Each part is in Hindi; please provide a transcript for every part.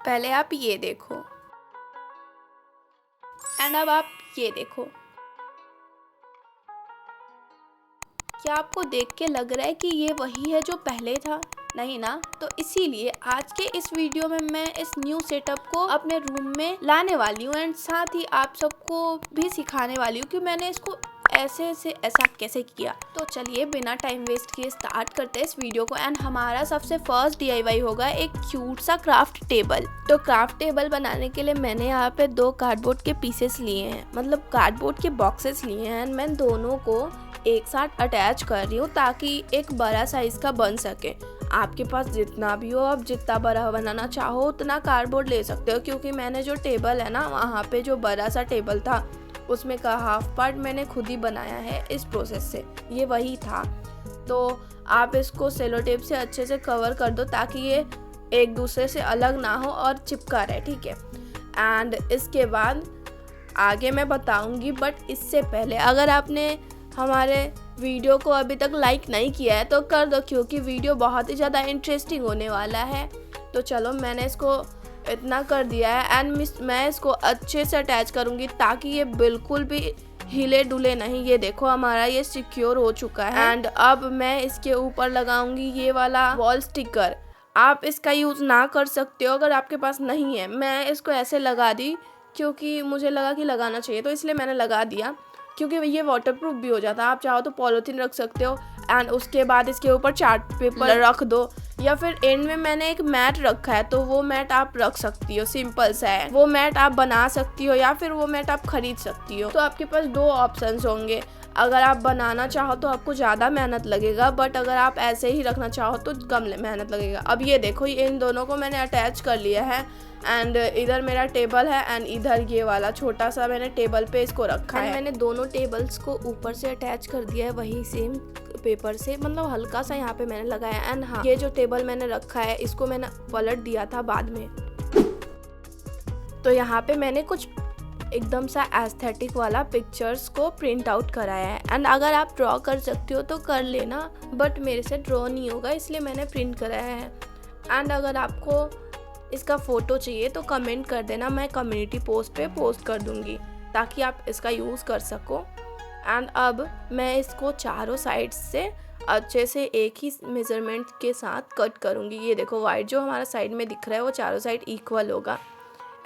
पहले आप ये देखो एंड अब आप ये देखो। क्या आपको देख के लग रहा है कि ये वही है जो पहले था? नहीं ना। तो इसीलिए आज के इस वीडियो में मैं इस न्यू सेटअप को अपने रूम में लाने वाली हूँ एंड साथ ही आप सबको भी सिखाने वाली हूँ कि मैंने इसको ऐसे से ऐसा कैसे किया। तो चलिए बिना टाइम वेस्ट किए स्टार्ट करते हैं इस वीडियो को। एंड हमारा सबसे फर्स्ट DIY होगा एक क्यूट सा क्राफ्ट टेबल। तो क्राफ्ट टेबल बनाने के लिए मैंने यहाँ पे 2 कार्डबोर्ड के पीसेस लिए हैं, मतलब कार्डबोर्ड के बॉक्सेस लिए हैं एंड मैं दोनों को एक साथ अटैच कर रही हूँ ताकि एक बड़ा साइज का बन सके। आपके पास जितना भी हो, आप जितना बड़ा बनाना चाहो उतना कार्डबोर्ड ले सकते हो, क्योंकि मैंने जो टेबल है ना वहाँ पे जो बड़ा सा टेबल था उसमें का हाफ पार्ट मैंने खुद ही बनाया है इस प्रोसेस से, ये वही था। तो आप इसको सेलो टेप से अच्छे से कवर कर दो ताकि ये एक दूसरे से अलग ना हो और चिपका रहे, ठीक है। एंड इसके बाद आगे मैं बताऊंगी, बट इससे पहले अगर आपने हमारे वीडियो को अभी तक लाइक नहीं किया है तो कर दो, क्योंकि वीडियो बहुत ही ज़्यादा इंटरेस्टिंग होने वाला है। तो चलो मैंने इसको इतना कर दिया है एंड मैं इसको अच्छे से अटैच करूँगी ताकि ये बिल्कुल भी हिले डुले नहीं। ये देखो हमारा ये सिक्योर हो चुका है एंड अब मैं इसके ऊपर लगाऊंगी ये वाला वॉल स्टिकर। आप इसका यूज़ ना कर सकते हो अगर आपके पास नहीं है। मैं इसको ऐसे लगा दी क्योंकि मुझे लगा कि लगाना चाहिए, तो इसलिए मैंने लगा दिया, क्योंकि ये वाटरप्रूफ भी हो जाता है। आप चाहो तो पॉलीथीन रख सकते हो एंड उसके बाद इसके ऊपर चार्ट पेपर रख दो, या फिर एंड में मैंने एक मैट रखा है तो वो मैट आप रख सकती हो, सिंपल सा है। वो मैट आप बना सकती हो या फिर वो मैट आप खरीद सकती हो। तो आपके पास 2 ऑप्शंस होंगे। अगर आप बनाना चाहो तो आपको ज़्यादा मेहनत लगेगा, बट अगर आप ऐसे ही रखना चाहो तो कम मेहनत लगेगा। अब ये देखो इन दोनों को मैंने अटैच कर लिया है एंड इधर मेरा टेबल है एंड इधर ये वाला छोटा सा मैंने टेबल पे इसको रखा है। मैंने दोनों टेबल्स को ऊपर से अटैच कर दिया है वही सेम पेपर से, मतलब हल्का सा यहाँ पे मैंने लगाया। एंड हाँ, ये जो टेबल मैंने रखा है इसको मैंने पलट दिया था बाद में। तो यहाँ पे मैंने कुछ एकदम सा एस्थेटिक वाला पिक्चर्स को प्रिंट आउट कराया है एंड अगर आप ड्रॉ कर सकते हो तो कर लेना, बट मेरे से ड्रॉ नहीं होगा इसलिए मैंने प्रिंट कराया है। एंड अगर आपको इसका फ़ोटो चाहिए तो कमेंट कर देना, मैं कम्युनिटी पोस्ट पे पोस्ट कर दूँगी ताकि आप इसका यूज़ कर सको। एंड अब मैं इसको चारों साइड्स से अच्छे से एक ही मेज़रमेंट के साथ कट करूँगी। ये देखो वाइट जो हमारा साइड में दिख रहा है वो चारों साइड इक्वल होगा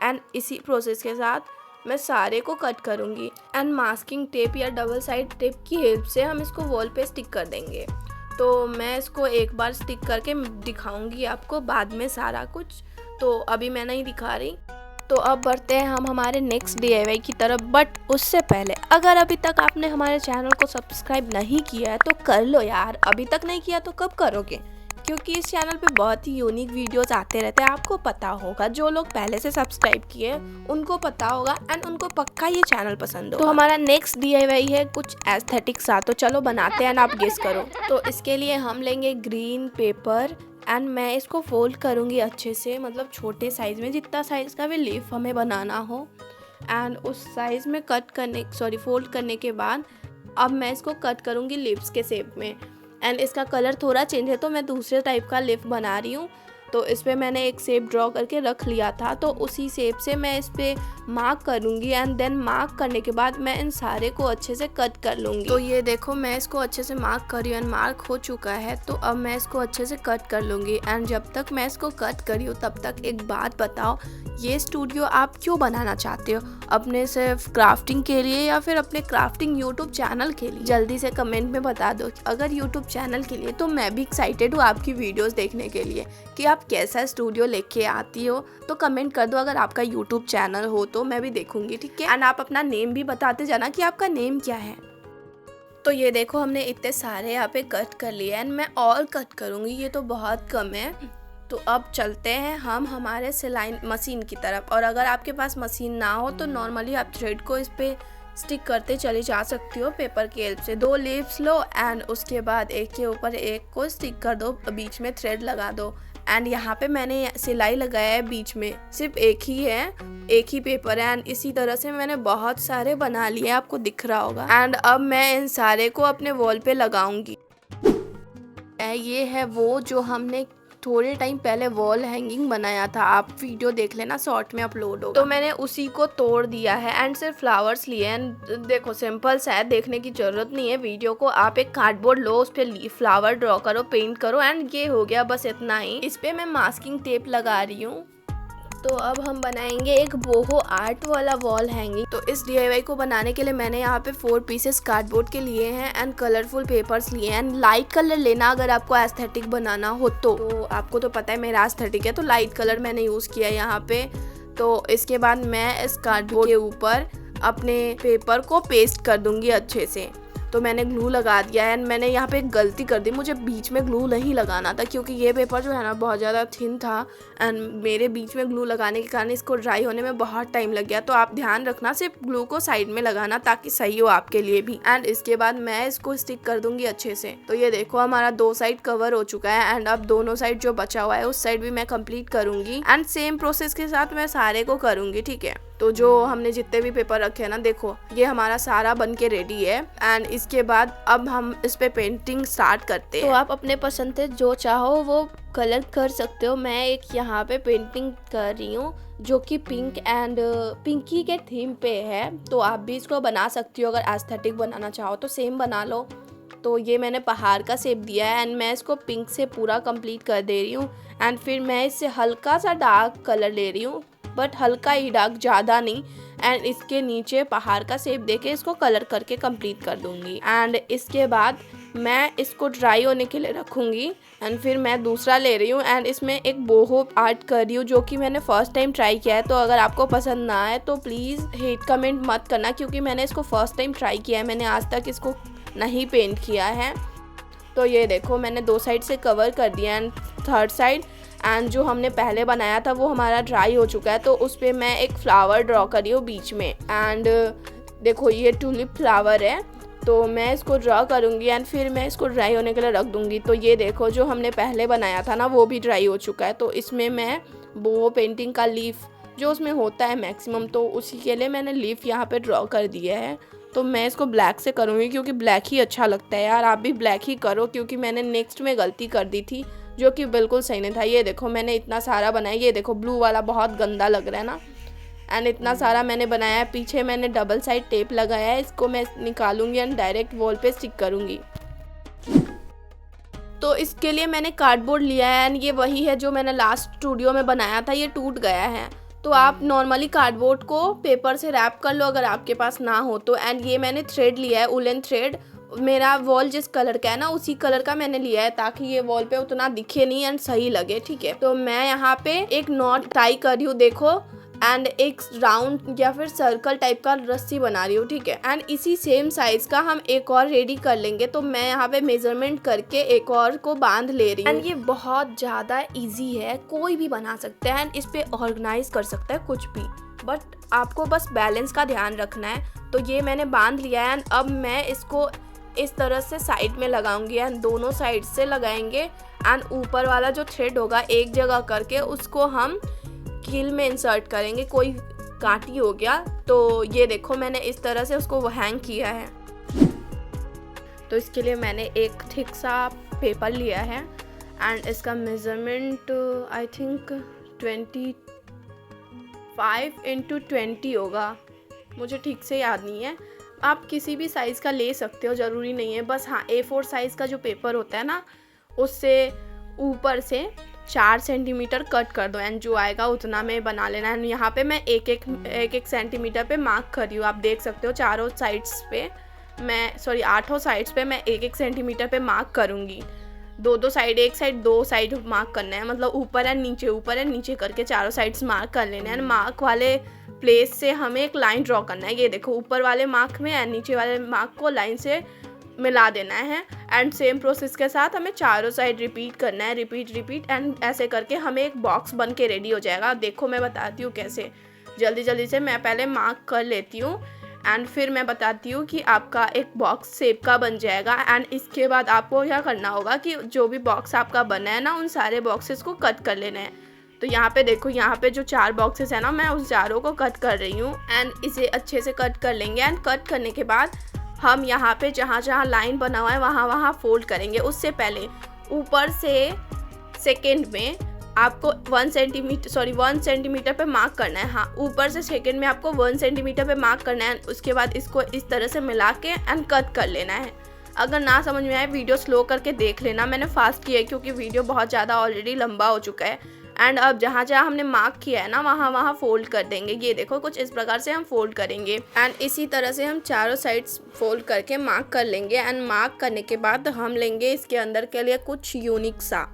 एंड इसी प्रोसेस के साथ मैं सारे को कट करूँगी। एंड मास्किंग टेप या डबल साइड टेप की हेल्प से हम इसको वॉल पे स्टिक कर देंगे। तो मैं इसको एक बार स्टिक करके दिखाऊँगी आपको बाद में सारा कुछ, तो अभी मैं नहीं दिखा रही। तो अब बढ़ते हैं हम हमारे नेक्स्ट DIY की तरफ, बट उससे पहले अगर अभी तक आपने हमारे चैनल को सब्सक्राइब नहीं किया है तो कर लो यार। अभी तक नहीं किया तो कब करोगे, क्योंकि इस चैनल पे बहुत ही यूनिक वीडियोस आते रहते हैं। आपको पता होगा, जो लोग पहले से सब्सक्राइब किए उनको पता होगा एंड उनको पक्का ये चैनल पसंद होगा। तो हमारा नेक्स्ट DIY है कुछ एस्थेटिक सा, तो चलो बनाते हैं एंड आप गेस करो। तो इसके लिए हम लेंगे ग्रीन पेपर एंड मैं इसको फोल्ड करूँगी अच्छे से, मतलब छोटे साइज़ में, जितना साइज़ का भी लीफ हमें बनाना हो। एंड उस साइज़ में फोल्ड करने के बाद अब मैं इसको कट करूँगी लिप्स के शेप में। एंड इसका कलर थोड़ा चेंज है तो मैं दूसरे टाइप का लिप बना रही हूँ। तो इस पर मैंने एक शेप ड्रॉ करके रख लिया था, तो उसी शेप से मैं इस पर मार्क करूँगी एंड देन मार्क करने के बाद मैं इन सारे को अच्छे से कट कर लूँगी। तो ये देखो मैं इसको अच्छे से मार्क कर रही हूँ एंड मार्क हो चुका है, तो अब मैं इसको अच्छे से कट कर लूँगी। एंड जब तक मैं इसको कट करी हूँ तब तक एक बात बताओ, ये स्टूडियो आप क्यों बनाना चाहते हो? अपने सिर्फ क्राफ्टिंग के लिए या फिर अपने क्राफ्टिंग यूट्यूब चैनल के लिए? जल्दी से कमेंट में बता दो। अगर यूट्यूब चैनल के लिए तो मैं भी एक्साइटेड हूँ आपकी वीडियोस देखने के लिए कि आप कैसा स्टूडियो लेके आती हो। तो कमेंट कर दो अगर आपका यूट्यूब चैनल हो तो मैं भी देखूंगी, ठीक है। एंड आप अपना नेम भी बताते जाना कि आपका नेम क्या है। तो ये देखो हमने इतने सारे यहाँ पे कट कर लिए एंड मैं और कट करूँगी, ये तो बहुत कम है। तो अब चलते हैं हम हमारे सिलाई मशीन की तरफ। और अगर आपके पास मशीन ना हो तो नॉर्मली आप थ्रेड को इस पर स्टिक करते चले जा सकती हो पेपर की हेल्प से। 2 लीव्स लो एंड उसके बाद एक के ऊपर एक को स्टिक कर दो, बीच में थ्रेड लगा दो। एंड यहाँ पे मैंने सिलाई लगाया है बीच में, सिर्फ एक ही है, एक ही पेपर है। एंड इसी तरह से मैंने बहुत सारे बना लिए, आपको दिख रहा होगा। एंड अब मैं इन सारे को अपने वॉल पे लगाऊंगी। ये है वो जो हमने थोड़े टाइम पहले वॉल हैंगिंग बनाया था, आप वीडियो देख लेना, शॉर्ट में अपलोड हो। तो मैंने उसी को तोड़ दिया है एंड सिर्फ फ्लावर्स लिए हैं। देखो सिंपल सा है, देखने की जरूरत नहीं है वीडियो को। आप एक कार्डबोर्ड लो, उस पर फ्लावर ड्रॉ करो, पेंट करो एंड ये हो गया, बस इतना ही। इस पे मैं मास्किंग टेप लगा रही हूँ। तो अब हम बनाएंगे एक बोहो आर्ट वाला वॉल हैंगिंग। तो इस DIY को बनाने के लिए मैंने यहाँ पे 4 पीसेस कार्डबोर्ड के लिए हैं एंड कलरफुल पेपर्स लिए हैं। लाइट कलर लेना अगर आपको एस्थेटिक बनाना हो तो आपको तो पता है मेरा एस्थेटिक है, तो लाइट कलर मैंने यूज़ किया है यहाँ पे। तो इसके बाद मैं इस कार्डबोर्ड के ऊपर अपने पेपर को पेस्ट कर दूंगी अच्छे से। तो मैंने ग्लू लगा दिया है एंड मैंने यहाँ पे एक गलती कर दी, मुझे बीच में ग्लू नहीं लगाना था क्योंकि ये पेपर जो है ना बहुत ज़्यादा थिन था एंड मेरे बीच में ग्लू लगाने के कारण इसको ड्राई होने में बहुत टाइम लग गया। तो आप ध्यान रखना, सिर्फ ग्लू को साइड में लगाना ताकि सही हो आपके लिए भी। एंड इसके बाद मैं इसको स्टिक कर दूंगी अच्छे से। तो ये देखो हमारा 2 साइड कवर हो चुका है एंड अब दोनों साइड जो बचा हुआ है उस साइड भी मैं कंप्लीट करूंगी एंड सेम प्रोसेस के साथ मैं सारे को करूंगी, ठीक है। तो जो हमने जितने भी पेपर रखे हैं ना, देखो ये हमारा सारा बन के रेडी है एंड इसके बाद अब हम इस पे पेंटिंग स्टार्ट करते हैं। तो आप अपने पसंद से जो चाहो वो कलर कर सकते हो। मैं एक यहाँ पे पेंटिंग कर रही हूँ जो कि पिंक एंड पिंकी के थीम पे है, तो आप भी इसको बना सकती हो। अगर एस्थेटिक बनाना चाहो तो सेम बना लो। तो ये मैंने पहाड़ का शेप दिया है एंड मैं इसको पिंक से पूरा कंप्लीट कर दे रही हूँ एंड फिर मैं इससे हल्का सा डार्क कलर ले रही हूँ, बट हल्का ही डार्क, ज़्यादा नहीं। एंड इसके नीचे पहाड़ का शेप देके इसको कलर करके कंप्लीट कर दूंगी एंड इसके बाद मैं इसको ड्राई होने के लिए रखूँगी एंड फिर मैं दूसरा ले रही हूँ एंड इसमें एक बोहो आर्ट कर रही हूँ जो कि मैंने फर्स्ट टाइम ट्राई किया है। तो अगर आपको पसंद ना आए तो प्लीज़ हेट कमेंट मत करना क्योंकि मैंने इसको फर्स्ट टाइम ट्राई किया है, मैंने आज तक इसको नहीं पेंट किया है। तो ये देखो मैंने 2 साइड से कवर कर दिया एंड थर्ड साइड एंड जो हमने पहले बनाया था वो हमारा ड्राई हो चुका है। तो उस पर मैं एक फ्लावर ड्रॉ करी हूँ बीच में एंड देखो ये टूलिप फ्लावर है, तो मैं इसको ड्रॉ करूँगी एंड फिर मैं इसको ड्राई होने के लिए रख दूँगी। तो ये देखो जो हमने पहले बनाया था ना वो भी ड्राई हो चुका है। तो इसमें मैं वो पेंटिंग का लीफ जो उसमें होता है मैक्सिमम, तो उसी के लिए मैंने लीफ यहाँ पे ड्रॉ कर दिया है। तो मैं इसको ब्लैक से करूँगी क्योंकि ब्लैक ही अच्छा लगता है यार। आप भी ब्लैक ही करो क्योंकि मैंने नेक्स्ट में गलती कर दी थी जो कि बिल्कुल सही नहीं था। ये देखो मैंने इतना सारा बनाया, ये देखो ब्लू वाला बहुत गंदा लग रहा है ना, एंड इतना सारा मैंने बनाया है। पीछे मैंने डबल साइड टेप लगाया है, इसको मैं निकालूंगी एंड डायरेक्ट वॉल पे स्टिक करूंगी। तो इसके लिए मैंने कार्डबोर्ड लिया है एंड ये वही है जो मैंने लास्ट स्टूडियो में बनाया था, ये टूट गया है। तो आप नॉर्मली कार्डबोर्ड को पेपर से रैप कर लो अगर आपके पास ना हो तो। एंड ये मैंने थ्रेड लिया है, वुलन थ्रेड। मेरा वॉल जिस कलर का है ना उसी कलर का मैंने लिया है ताकि ये वॉल पे उतना दिखे नहीं एंड सही लगे, ठीक है। तो मैं यहाँ पे एक नॉट टाई कर रही हूँ देखो, एंड एक राउंड या फिर सर्कल टाइप का रस्सी बना रही हूँ, ठीक है। एंड इसी सेम साइज का हम एक और रेडी कर लेंगे। तो मैं यहाँ पे मेजरमेंट करके एक और को बांध ले रही हूँ एंड ये बहुत ज़्यादा इजी है, कोई भी बना सकता है एंड इस पे ऑर्गेनाइज कर सकता है कुछ भी, बट आपको बस बैलेंस का ध्यान रखना है। तो ये मैंने बांध लिया है एंड अब मैं इसको इस तरह से साइड में लगाऊंगी एंड दोनों साइड से लगाएंगे एंड ऊपर वाला जो थ्रेड होगा एक जगह करके उसको हम कील में इंसर्ट करेंगे। कोई कांटी हो गया तो ये देखो मैंने इस तरह से उसको हैंग किया है। तो इसके लिए मैंने एक थिक सा पेपर लिया है एंड इसका मेजरमेंट आई थिंक 25x20 होगा, मुझे ठीक से याद नहीं है। आप किसी भी साइज़ का ले सकते हो, ज़रूरी नहीं है। बस हाँ A4 साइज़ का जो पेपर होता है ना उससे ऊपर से 4 सेंटीमीटर कट कर दो एंड जो आएगा उतना में बना लेना है। यहाँ पे मैं एक सेंटीमीटर पे मार्क कर रही हूँ, आप देख सकते हो। चारों साइड्स पे मैं 8 साइड्स पे मैं 1 सेंटीमीटर पे मार्क करूँगी। दो साइड, एक साइड 2 साइड मार्क करना है, मतलब ऊपर एंड नीचे करके चारों साइड्स मार्क कर लेना है। मार्क वाले प्लेस से हमें एक लाइन ड्रॉ करना है। ये देखो ऊपर वाले मार्क में एंड नीचे वाले मार्क को लाइन से मिला देना है एंड सेम प्रोसेस के साथ हमें चारों साइड रिपीट करना है, रिपीट एंड ऐसे करके हमें एक बॉक्स बन के रेडी हो जाएगा। देखो मैं बताती हूँ कैसे, जल्दी से मैं पहले मार्क कर लेती हूँ एंड फिर मैं बताती हूँ कि आपका एक बॉक्स शेप का बन जाएगा। एंड इसके बाद आपको क्या करना होगा कि जो भी बॉक्स आपका बना है ना उन सारे बॉक्सेस को कट कर लेना है। तो यहाँ पे देखो, यहाँ पे जो 4 बॉक्सेस है ना मैं उस चारों को कट कर रही हूँ एंड इसे अच्छे से कट कर लेंगे। एंड कट करने के बाद हम यहाँ पे जहाँ लाइन बना हुआ है वहाँ फोल्ड करेंगे। उससे पहले ऊपर से सेकेंड में आपको 1 सेंटीमीटर पे मार्क करना है। हाँ, ऊपर से सेकेंड में आपको 1 सेंटीमीटर पे मार्क करना है। उसके बाद इसको इस तरह से मिला के एंड कट कर लेना है। अगर ना समझ में आए वीडियो स्लो करके देख लेना, मैंने फास्ट किया है क्योंकि वीडियो बहुत ज़्यादा ऑलरेडी लंबा हो चुका है। एंड अब जहाँ जहाँ हमने मार्क किया है ना, वहाँ फोल्ड कर देंगे। ये देखो कुछ इस प्रकार से हम फोल्ड करेंगे एंड इसी तरह से हम चारों साइड्स फोल्ड करके मार्क कर लेंगे। एंड मार्क करने के बाद हम लेंगे इसके अंदर के लिए कुछ यूनिक सा,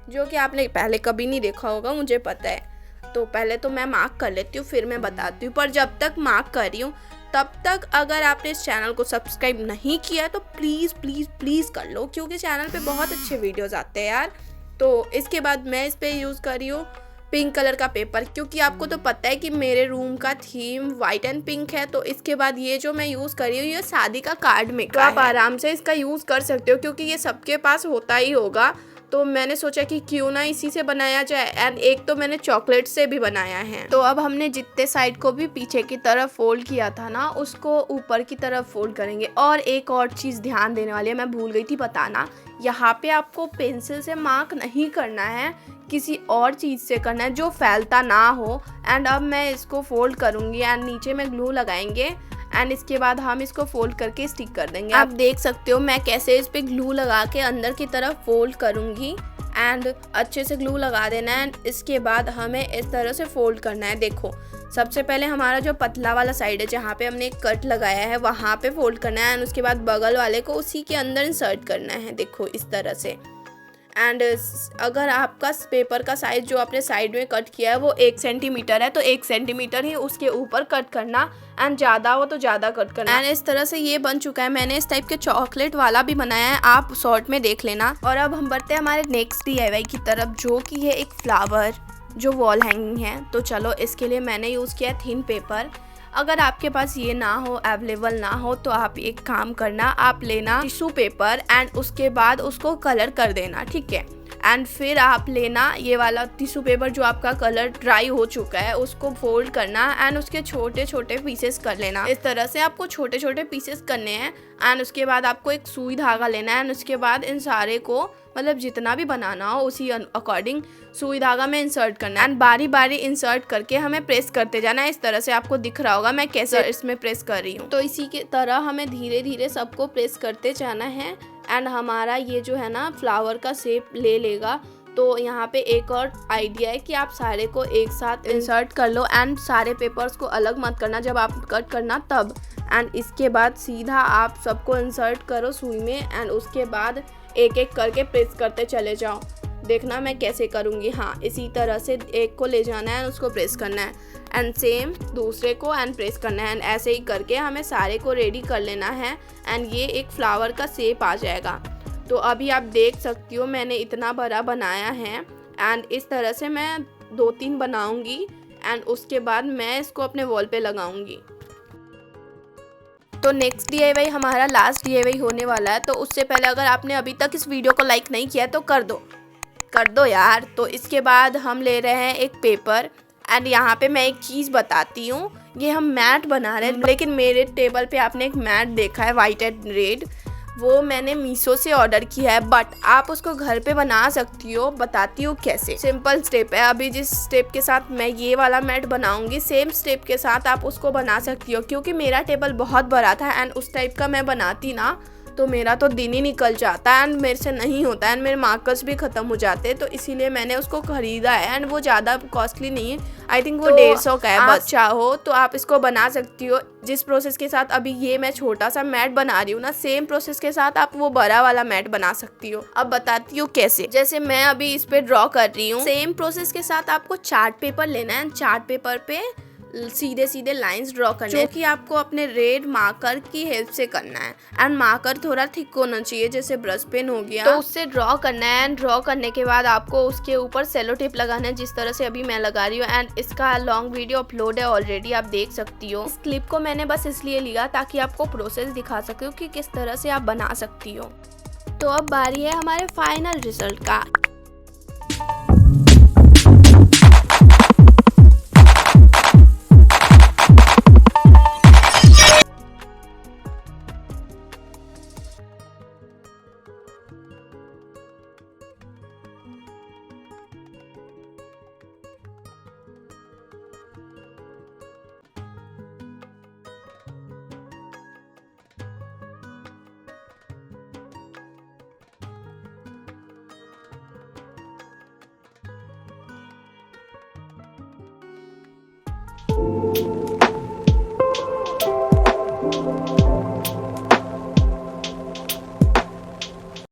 जो कि आपने पहले कभी नहीं देखा होगा, मुझे पता है। तो पहले तो मैं मार्क कर लेती हूँ, फिर मैं बताती हूँ। पर जब तक मार्क कर रही हूँ तब तक अगर आपने इस चैनल को सब्सक्राइब नहीं किया है तो प्लीज़ प्लीज़ प्लीज़ कर लो, क्योंकि चैनल पे बहुत अच्छे वीडियोज़ आते हैं यार। तो इसके बाद मैं इस पे यूज़ कर रही हूँ पिंक कलर का पेपर, क्योंकि आपको तो पता है कि मेरे रूम का थीम वाइट एंड पिंक है। तो इसके बाद ये जो मैं यूज़ कर रही हूँ ये शादी का कार्ड में, तो आप आराम से इसका यूज़ कर सकते हो क्योंकि ये सबके पास होता ही होगा। तो मैंने सोचा कि क्यों ना इसी से बनाया जाए। एंड एक तो मैंने चॉकलेट से भी बनाया है। तो अब हमने जितने साइड को भी पीछे की तरफ फोल्ड किया था ना, उसको ऊपर की तरफ फोल्ड करेंगे। और एक और चीज़ ध्यान देने वाली है, मैं भूल गई थी बताना, यहाँ पे आपको पेंसिल से मार्क नहीं करना है, किसी और चीज़ से करना है जो फैलता ना हो। एंड अब मैं इसको फोल्ड करूँगी एंड नीचे में ग्लू लगाएंगे एंड इसके बाद हम इसको फोल्ड करके स्टिक कर देंगे। आप देख सकते हो मैं कैसे इस पे ग्लू लगा के अंदर की तरफ फोल्ड करूँगी एंड अच्छे से ग्लू लगा देना है। एंड इसके बाद हमें इस तरह से फोल्ड करना है। देखो सबसे पहले हमारा जो पतला वाला साइड है जहाँ पे हमने एक कट लगाया है वहाँ पे फोल्ड करना है एंड उसके बाद बगल वाले को उसी के अंदर इंसर्ट करना है। देखो इस तरह से। एंड अगर आपका पेपर का साइज जो आपने साइड में कट किया है वो 1 सेंटीमीटर है तो 1 सेंटीमीटर ही उसके ऊपर कट करना एंड ज़्यादा हो तो ज़्यादा कट करना। एंड इस तरह से ये बन चुका है। मैंने इस टाइप के चॉकलेट वाला भी बनाया है, आप शॉर्ट में देख लेना। और अब हम बढ़ते हैं हमारे नेक्स्ट DIY की तरफ, जो कि है एक फ्लावर जो वॉल हैंगिंग है। तो चलो इसके लिए मैंने यूज़ किया थिन पेपर। अगर आपके पास ये ना हो, अवेलेबल ना हो, तो आप एक काम करना, आप लेना टिश्यू पेपर एंड उसके बाद उसको कलर कर देना, ठीक है। एंड फिर आप लेना ये वाला टिश्यू पेपर जो आपका कलर ड्राई हो चुका है, उसको फोल्ड करना एंड उसके छोटे छोटे पीसेस कर लेना। इस तरह से आपको छोटे छोटे पीसेस करने हैं। एंड उसके बाद आपको एक सुई धागा लेना है एंड उसके बाद इन सारे को मतलब जितना भी बनाना हो उसी अकॉर्डिंग सुई धागा में इंसर्ट करना है एंड बारी बारी इंसर्ट करके हमें प्रेस करते जाना है। इस तरह से आपको दिख रहा होगा मैं कैसे इसमें प्रेस कर रही हूँ। तो इसी की तरह हमें धीरे धीरे सबको प्रेस करते जाना है एंड हमारा ये जो है ना फ्लावर का शेप ले लेगा। तो यहाँ पे एक और आइडिया है कि आप सारे को एक साथ इंसर्ट कर लो एंड सारे पेपर्स को अलग मत करना जब आप कट करना तब। एंड इसके बाद सीधा आप सबको इंसर्ट करो सुई में एंड उसके बाद एक एक करके प्रेस करते चले जाओ। देखना मैं कैसे करूँगी। हाँ, इसी तरह से एक को ले जाना है, उसको प्रेस करना है एंड सेम दूसरे को एंड प्रेस करना है एंड ऐसे ही करके हमें सारे को रेडी कर लेना है एंड ये एक फ्लावर का शेप आ जाएगा। तो अभी आप देख सकती हो मैंने इतना बड़ा बनाया है एंड इस तरह से मैं 2-3 बनाऊंगी एंड उसके बाद मैं इसको अपने वॉल पे लगाऊंगी। तो नेक्स्ट DIY हमारा लास्ट DIY होने वाला है। तो उससे पहले अगर आपने अभी तक इस वीडियो को लाइक नहीं किया तो कर दो यार। तो इसके बाद हम ले रहे हैं एक पेपर एंड यहाँ पे मैं एक चीज़ बताती हूँ, ये हम मैट बना रहे हैं। लेकिन मेरे टेबल पे आपने एक मैट देखा है वाइट एंड रेड, वो मैंने मीशो से ऑर्डर किया है, बट आप उसको घर पे बना सकती हो। बताती हूँ कैसे। सिंपल स्टेप है। अभी जिस स्टेप के साथ मैं ये वाला मैट बनाऊंगी सेम स्टेप के साथ आप उसको बना सकती हो। क्योंकि मेरा टेबल बहुत बड़ा था एंड उस टाइप का मैं बनाती ना तो मेरा तो दिन ही निकल जाता है एंड मेरे से नहीं होता है एंड मेरे मार्कर्स भी ख़त्म हो जाते हैं। तो इसीलिए मैंने उसको ख़रीदा है एंड वो ज़्यादा कॉस्टली नहीं है, आई थिंक वो 150 का है। बस चाहो तो आप इसको बना सकती हो। जिस प्रोसेस के साथ अभी ये मैं छोटा सा मैट बना रही हूँ ना, सेम प्रोसेस के साथ आप वो बड़ा वाला मैट बना सकती हो। अब बताती हूँ कैसे। जैसे मैं अभी इस पे ड्रॉ कर रही हूँ, सेम प्रोसेस के साथ आपको चार्ट पेपर लेना है। चार्ट पेपर पे सीधे सीधे लाइंस ड्रॉ करने हैं, जो कि आपको अपने रेड मार्कर की हेल्प से करना है एंड मार्कर थोड़ा थिक होना चाहिए, जैसे ब्रश पेन हो गया, तो उससे ड्रॉ करना है। एंड ड्रॉ करने के बाद आपको उसके ऊपर सेलो टेप लगाना है, जिस तरह से अभी मैं लगा रही हूँ। एंड इसका लॉन्ग वीडियो अपलोड है ऑलरेडी, आप देख सकती हो। इस क्लिप को मैंने बस इसलिए लिया ताकि आपको प्रोसेस दिखा सकूँ कि किस तरह से आप बना सकती हो। तो अब बारी है हमारे फाइनल रिजल्ट का।